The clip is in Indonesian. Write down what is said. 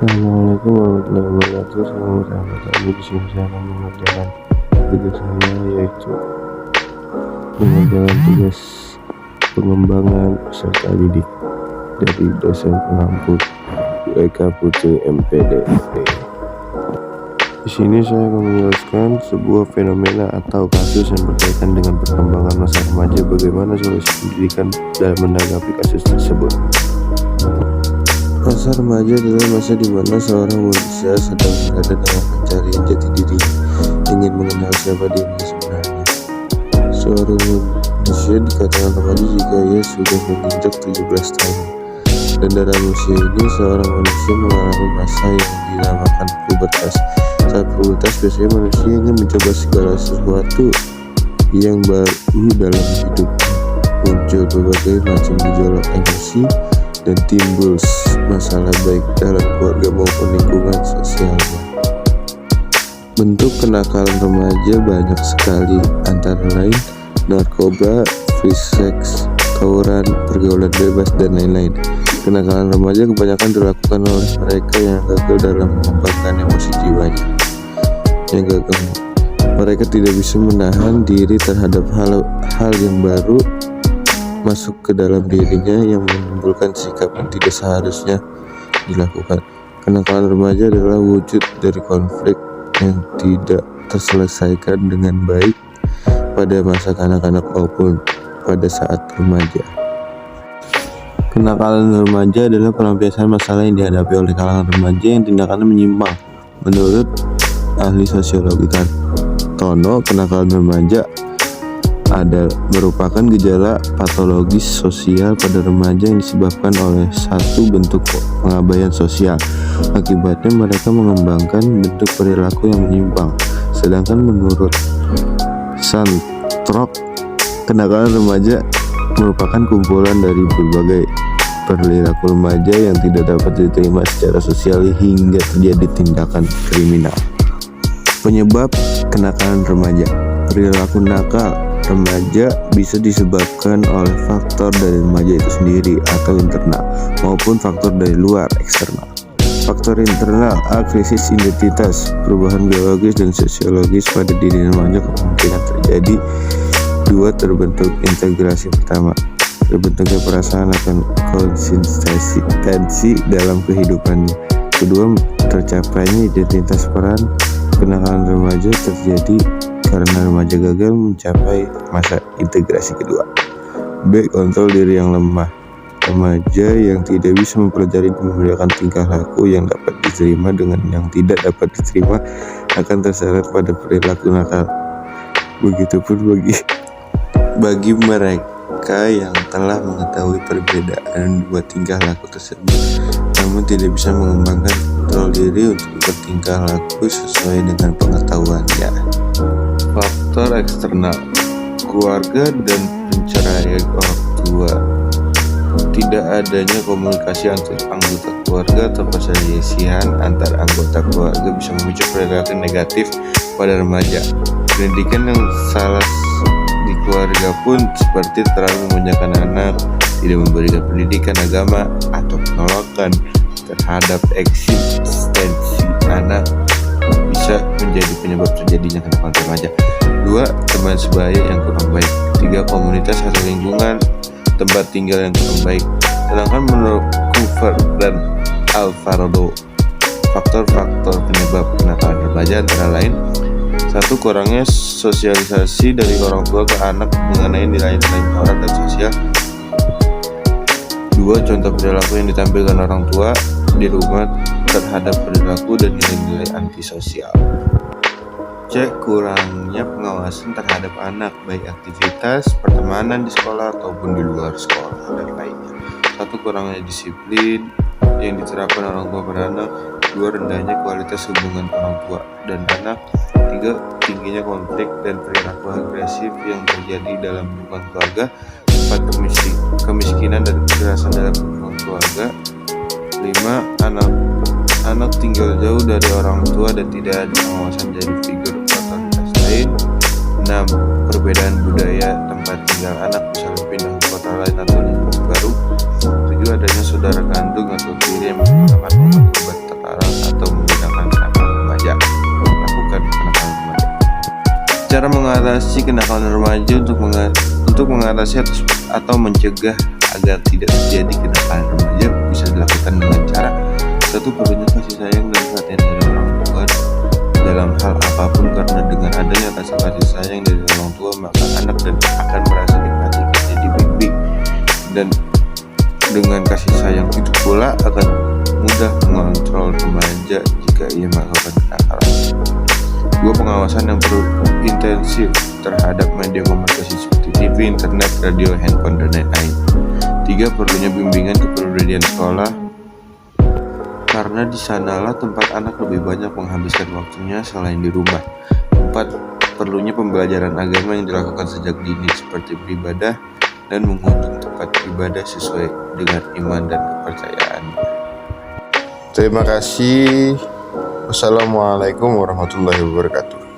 Assalamualaikum warahmatullahi wabarakatuh. Selamat datang kami di sini saya akan mengerjakan tugas saya, yaitu mengerjakan tugas pengembangan peserta didik dari dosen pengampu WK Putri MPD. Di sini saya akan menjelaskan sebuah fenomena atau kasus yang berkaitan dengan perkembangan masa remaja, bagaimana solusi pendidikan dalam menanggapi kasus tersebut. Masa remaja adalah masa di mana seorang manusia sedang berada dalam pencarian jati diri, ingin mengenal siapa dirinya sebenarnya. Seorang manusia dikatakan remaja jika ia sudah menginjak 17 tahun. Dan dalam usia ini, seorang manusia mengalami masa yang dinamakan pubertas. Saat pubertas, biasanya manusia ingin mencoba segala sesuatu yang baru dalam hidup. Muncul berbagai macam gejolak emosi dan timbul masalah baik dalam keluarga maupun lingkungan sosialnya. Bentuk kenakalan remaja banyak sekali, antara lain narkoba, free sex, tawuran, pergaulan bebas, dan lain-lain. Kenakalan remaja kebanyakan dilakukan oleh mereka yang gagal dalam mengembangkan emosi jiwanya. Mereka tidak bisa menahan diri terhadap hal yang baru masuk ke dalam dirinya yang menimbulkan sikap yang tidak seharusnya dilakukan. Kenakalan remaja adalah wujud dari konflik yang tidak terselesaikan dengan baik pada masa kanak-kanak maupun pada saat remaja. Kenakalan remaja adalah pelampiasan masalah yang dihadapi oleh kalangan remaja yang tindakannya menyimpang. Menurut ahli sosiologi Kartono, kenakalan remaja merupakan gejala patologis sosial pada remaja yang disebabkan oleh satu bentuk pengabaian sosial. Akibatnya mereka mengembangkan bentuk perilaku yang menyimpang. Sedangkan menurut Santrok, kenakalan remaja merupakan kumpulan dari berbagai perilaku remaja yang tidak dapat diterima secara sosial hingga terjadi tindakan kriminal. Penyebab kenakalan remaja. Perilaku nakal remaja bisa disebabkan oleh faktor dari remaja itu sendiri atau internal, maupun faktor dari luar eksternal. Faktor internal krisis identitas, perubahan biologis dan sosiologis pada diri remaja kemungkinan terjadi. Dua, terbentuk integrasi. Pertama, terbentuknya perasaan akan konsistensi dalam kehidupannya. Kedua, tercapainya identitas peran. Kenakalan remaja terjadi karena remaja gagal mencapai masa integrasi kedua. B. Kontrol diri yang lemah. Remaja yang tidak bisa mempelajari dan membedakan tingkah laku yang dapat diterima dengan yang tidak dapat diterima akan terseret pada perilaku nakal. Begitupun bagi mereka yang telah mengetahui perbedaan dua tingkah laku tersebut, namun tidak bisa mengembangkan kontrol diri untuk bertingkah laku sesuai dengan pengetahuannya. Faktor eksternal, keluarga dan penceraian orang tua. Tidak adanya komunikasi antar anggota keluarga atau perselisihan antar anggota keluarga bisa memicu perilaku negatif pada remaja. Pendidikan yang salah di keluarga pun seperti terlalu memanjakan anak, tidak memberikan pendidikan agama, atau penolakan terhadap eksistensi anak bisa menjadi penyebab terjadinya kenakalan remaja. 2. Teman sebaya yang kurang baik. 3. Komunitas atau lingkungan tempat tinggal yang kurang baik. Sedangkan menurut Cooper dan Alvarado, faktor-faktor penyebab kenakalan remaja antara lain: 1. Kurangnya sosialisasi dari orang tua ke anak mengenai nilai-nilai moral dan sosial. 2. Contoh perilaku yang ditampilkan orang tua di rumah terhadap perilaku dan nilai-nilai antisosial. C. Kurangnya pengawasan terhadap anak, baik aktivitas pertemanan di sekolah ataupun di luar sekolah dan lainnya. 1. Kurangnya disiplin yang diterapkan orang tua pada anak. 2. Rendahnya kualitas hubungan orang tua dan anak. 3. Tingginya konflik dan perilaku agresif yang terjadi dalam lingkungan keluarga. 4. Kemiskinan dan kekerasan dalam lingkungan keluarga. 5. Anak tinggal jauh dari orang tua dan tidak ada pengawasan dari figur otoritas lain. 6. Perbedaan budaya tempat tinggal anak, misalnya pindah ke kota lain atau lingkungan baru. 7. Adanya saudara kandung atau tiri yang menggunakan obat-obat terlarang mengatasi kenakalan remaja untuk mengatasi atau mencegah agar tidak terjadi kenakalan remaja bisa dilakukan dengan cara satu, perlunya kasih sayang dan perhatian dari orang tua dalam hal apapun, karena dengan adanya rasa kasih sayang dari orang tua maka anak dan akan merasa diperhatikan, dibimbing, dan dengan kasih sayang itu pula akan mudah mengontrol remaja jika ia melakukan kenakalan. 2. Pengawasan yang perlu intensif terhadap media komunikasi seperti TV, internet, radio, handphone, dan lain-lain. 3. Perlunya bimbingan kepribadian sekolah, karena di sanalah tempat anak lebih banyak menghabiskan waktunya selain di rumah. 4. Perlunya pembelajaran agama yang dilakukan sejak dini seperti beribadah dan mengunjungi tempat ibadah sesuai dengan iman dan kepercayaan. Terima kasih. Wassalamualaikum warahmatullahi wabarakatuh.